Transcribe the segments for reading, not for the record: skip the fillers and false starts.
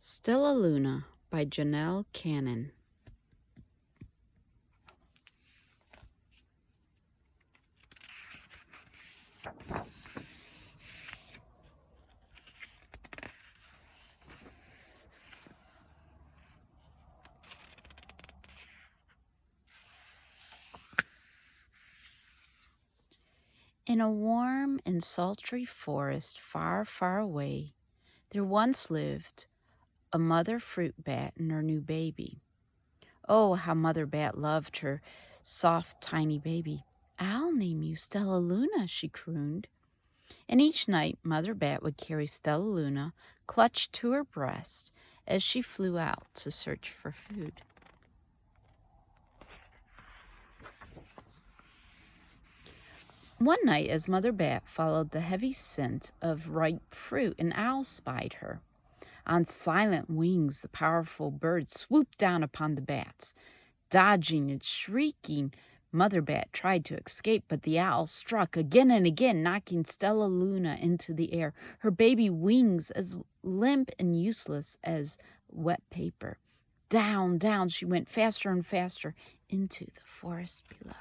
Stellaluna by Janell Cannon. In a warm and sultry forest far, far away, there once lived a mother fruit bat and her new baby. Oh, how Mother Bat loved her soft, tiny baby. "I'll name you Stellaluna," she crooned. And each night Mother Bat would carry Stellaluna clutched to her breast as she flew out to search for food. One night, as Mother Bat followed the heavy scent of ripe fruit, an owl spied her. On silent wings, the powerful bird swooped down upon the bats. Dodging and shrieking, Mother Bat tried to escape, but the owl struck again and again, knocking Stellaluna into the air, her baby wings as limp and useless as wet paper. Down, down she went, faster and faster, into the forest below.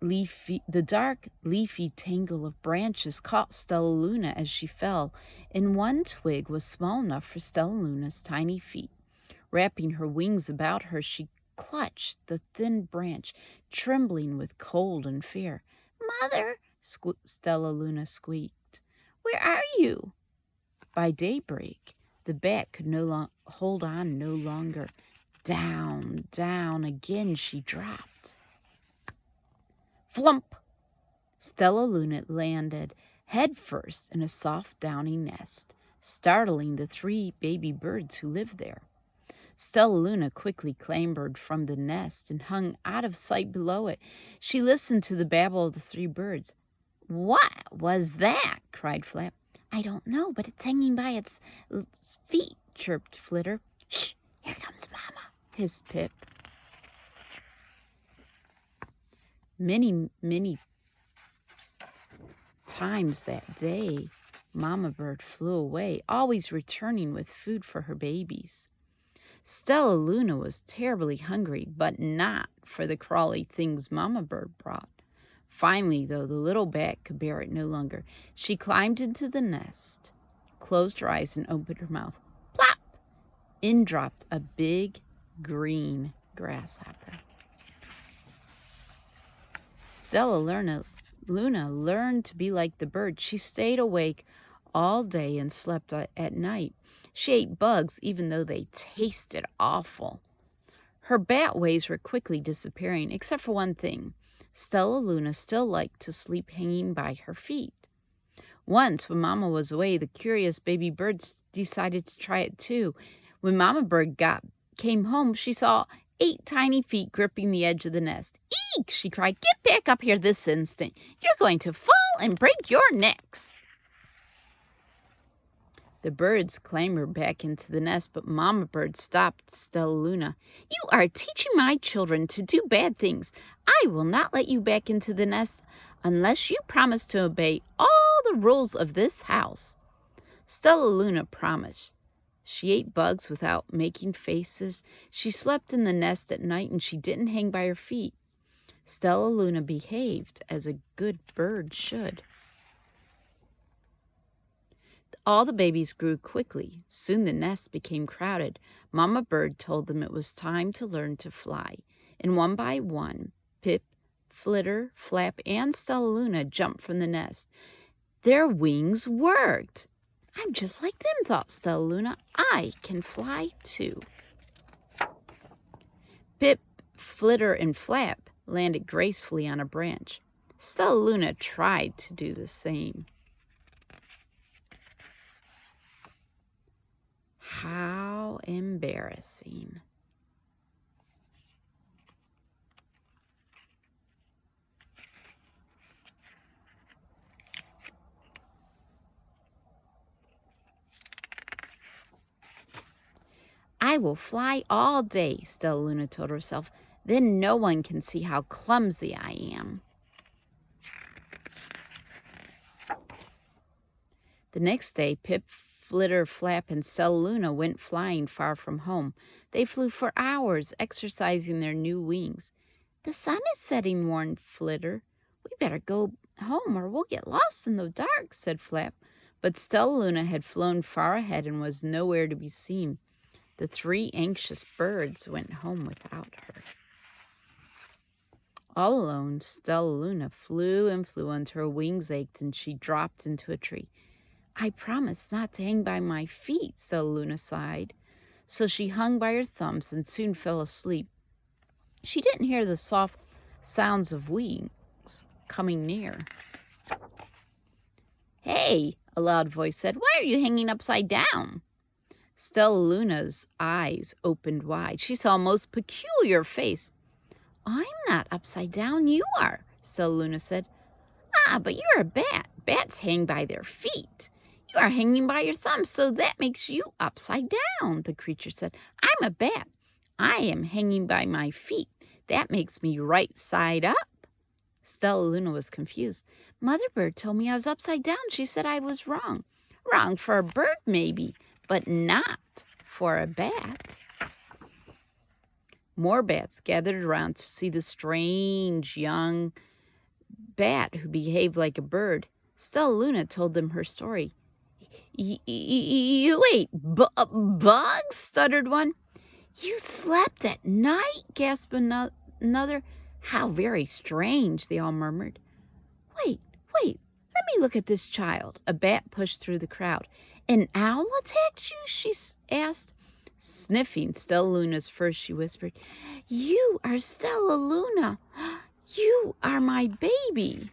The dark leafy tangle of branches caught Stellaluna as she fell, and one twig was small enough for Stellaluna's tiny feet. Wrapping her wings about her, she clutched the thin branch, trembling with cold and fear. "Mother," Stellaluna squeaked, "where are you?" By daybreak, the bat could hold on no longer. Down, down again she dropped. Flump! Stellaluna landed head first in a soft downy nest, startling the 3 baby birds who lived there. Stellaluna quickly clambered from the nest and hung out of sight below it. She listened to the babble of the 3 birds. "What was that?" cried Flap. "I don't know, but it's hanging by its feet," chirped Flitter. "Shh, here comes Mama," hissed Pip. Many times that day, Mama Bird flew away, always returning with food for her babies. Stellaluna was terribly hungry, but not for the crawly things Mama Bird brought. Finally, though, the little bat could bear it no longer. She climbed into the nest, closed her eyes, and opened her mouth. Plop! In dropped a big green grasshopper. Stellaluna learned to be like the bird. She stayed awake all day and slept at night. She ate bugs even though they tasted awful. Her bat ways were quickly disappearing, except for one thing. Stellaluna still liked to sleep hanging by her feet. Once, when Mama was away, the curious baby birds decided to try it too. When Mama Bird came home, she saw 8 tiny feet gripping the edge of the nest. "Eek!" she cried. "Get back up here this instant. You're going to fall and break your necks." The birds clambered back into the nest, but Mama Bird stopped Stellaluna. "You are teaching my children to do bad things. I will not let you back into the nest unless you promise to obey all the rules of this house." Stellaluna promised. She ate bugs without making faces. She slept in the nest at night, and she didn't hang by her feet. Stellaluna behaved as a good bird should. All the babies grew quickly. Soon the nest became crowded. Mama Bird told them it was time to learn to fly. And one by one, Pip, Flitter, Flap, and Stellaluna jumped from the nest. Their wings worked. "I'm just like them," thought Stellaluna. "I can fly too." Pip, Flitter, and Flap landed gracefully on a branch. Stellaluna tried to do the same. How embarrassing. "I will fly all day," Stellaluna told herself. "Then no one can see how clumsy I am." The next day, Pip, Flitter, Flap, and Stellaluna went flying far from home. They flew for hours, exercising their new wings. "The sun is setting," warned Flitter. "We better go home or we'll get lost in the dark," said Flap. But Stellaluna had flown far ahead and was nowhere to be seen. The three anxious birds went home without her. All alone, Stellaluna flew and flew until her wings ached and she dropped into a tree. "I promised not to hang by my feet," Stellaluna sighed. So she hung by her thumbs and soon fell asleep. She didn't hear the soft sounds of wings coming near. "Hey," a loud voice said, "why are you hanging upside down?" Stellaluna's eyes opened wide. She saw a most peculiar face. "I'm not upside down, you are," Stellaluna said. "Ah, but you're a bat. Bats hang by their feet. You are hanging by your thumbs, so that makes you upside down," the creature said. "I'm a bat. I am hanging by my feet. That makes me right side up." Stellaluna was confused. "Mother Bird told me I was upside down. She said I was wrong." "Wrong for a bird, maybe, but not for a bat." More bats gathered around to see the strange young bat who behaved like a bird. Stellaluna told them her story. You ate bugs?" stuttered one. "You slept at night?" gasped another. "How very strange," they all murmured. Wait, let me look at this child." A bat pushed through the crowd. "An owl attacked you?" she asked. Sniffing Stellaluna's fur, she whispered, "You are Stellaluna. You are my baby."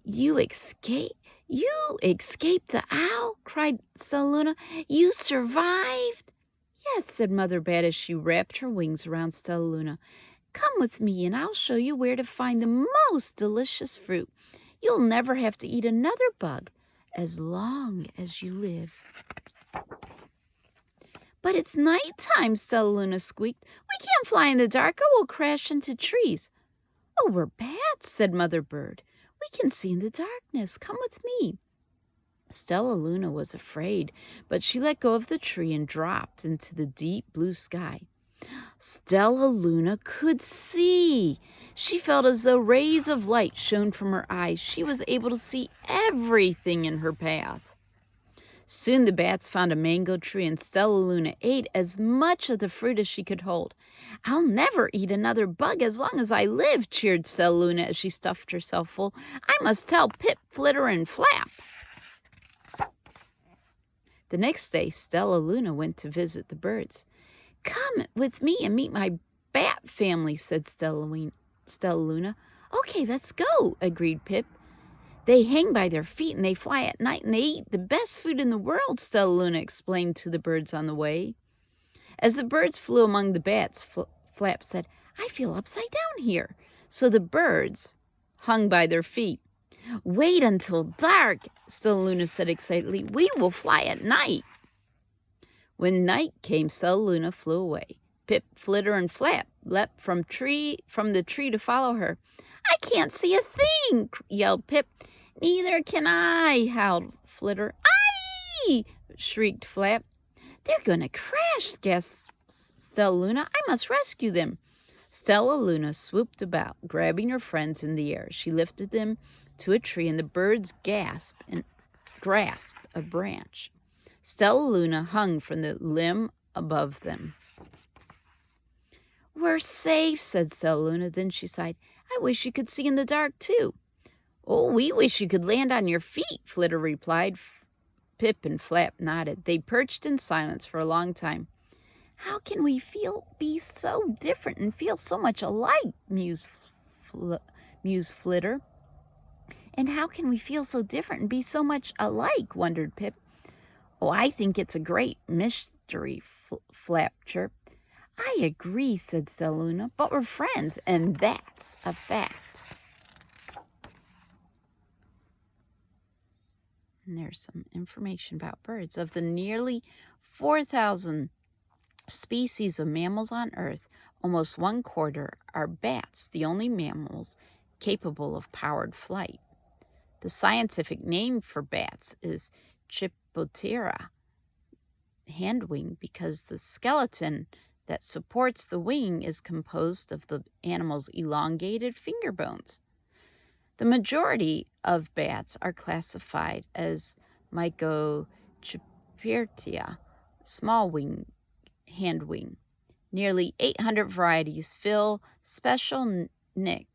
You escaped the owl?" cried Stellaluna. "You survived?" "Yes," said Mother Bat as she wrapped her wings around Stellaluna. "Come with me and I'll show you where to find the most delicious fruit. You'll never have to eat another bug as long as you live." "But it's nighttime," Stellaluna squeaked. "We can't fly in the dark or we'll crash into trees." "Oh, we're bats," said Mother Bird. "We can see in the darkness. Come with me." Stellaluna was afraid, but she let go of the tree and dropped into the deep blue sky. Stellaluna could see. She felt as though rays of light shone from her eyes. She was able to see everything in her path. Soon the bats found a mango tree, and Stellaluna ate as much of the fruit as she could hold. "I'll never eat another bug as long as I live," cheered Stellaluna as she stuffed herself full. "I must tell Pip, Flitter, and Flap." The next day, Stellaluna went to visit the birds. "Come with me and meet my bat family," said Stellaluna. "Okay, let's go," agreed Pip. "They hang by their feet and they fly at night and they eat the best food in the world," Stellaluna explained to the birds on the way. As the birds flew among the bats, Flap said, "I feel upside down here." So the birds hung by their feet. "Wait until dark," Stellaluna said excitedly. "We will fly at night." When night came, Stellaluna flew away. Pip, Flitter, and Flap leapt from the tree to follow her. "I can't see a thing," yelled Pip. "Neither can I," howled Flitter. "Aye!" shrieked Flap. "They're going to crash," gasped Stellaluna. "I must rescue them." Stellaluna swooped about, grabbing her friends in the air. She lifted them to a tree, and the birds gasped and grasped a branch. Stellaluna hung from the limb above them. "We're safe," said Stellaluna. Then she sighed. "I wish you could see in the dark, too." "Oh, we wish you could land on your feet," Flitter replied. Pip and Flap nodded. They perched in silence for a long time. "How can we be so different and feel so much alike?" mused Flitter. "And how can we feel so different and be so much alike?" wondered Pip. "Oh, I think it's a great mystery," Flap chirped. "I agree," said Stellaluna, "but we're friends, and that's a fact." And there's some information about birds. Of the nearly 4,000 species of mammals on Earth, almost 1/4 are bats, the only mammals capable of powered flight. The scientific name for bats is Chipotera, handwing, because the skeleton that supports the wing is composed of the animal's elongated finger bones. The majority of bats are classified as Mycochipirtia, small wing, hand wing. Nearly 800 varieties fill special niches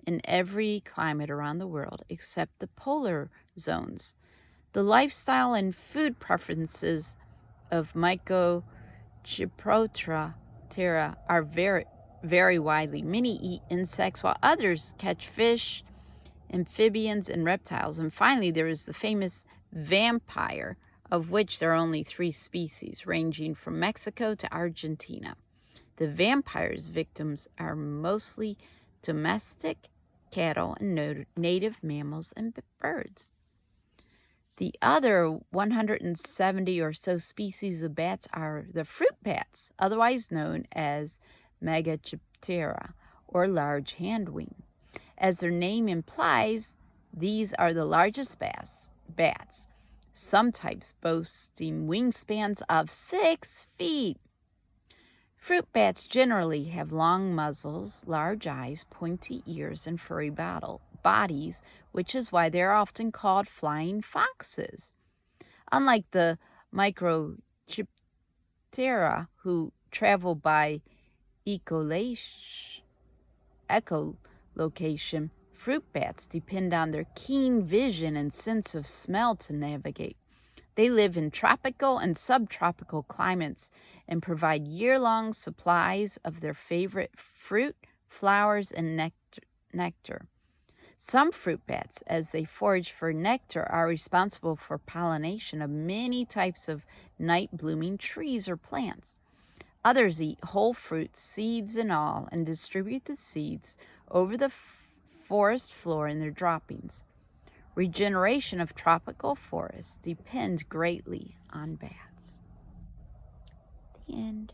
in every climate around the world except the polar zones. The lifestyle and food preferences of Mycochipotera are very widely. Many eat insects while others catch fish, amphibians, and reptiles. And finally, there is the famous vampire, of which there are only 3 species, ranging from Mexico to Argentina. The vampire's victims are mostly domestic cattle and native mammals and birds. The other 170 or so species of bats are the fruit bats, otherwise known as Megachiptera, or large handwing. As their name implies, these are the largest bats, some types boasting wingspans of 6 feet. Fruit bats generally have long muzzles, large eyes, pointy ears, and furry bodies, which is why they are often called flying foxes. Unlike the Microchiptera, who travel by echolocation, fruit bats depend on their keen vision and sense of smell to navigate. They live in tropical and subtropical climates and provide year-long supplies of their favorite fruit, flowers, and nectar. Some fruit bats, as they forage for nectar, are responsible for pollination of many types of night-blooming trees or plants. Others eat whole fruits, seeds and all, and distribute the seeds over the forest floor in their droppings. Regeneration of tropical forests depends greatly on bats. The end.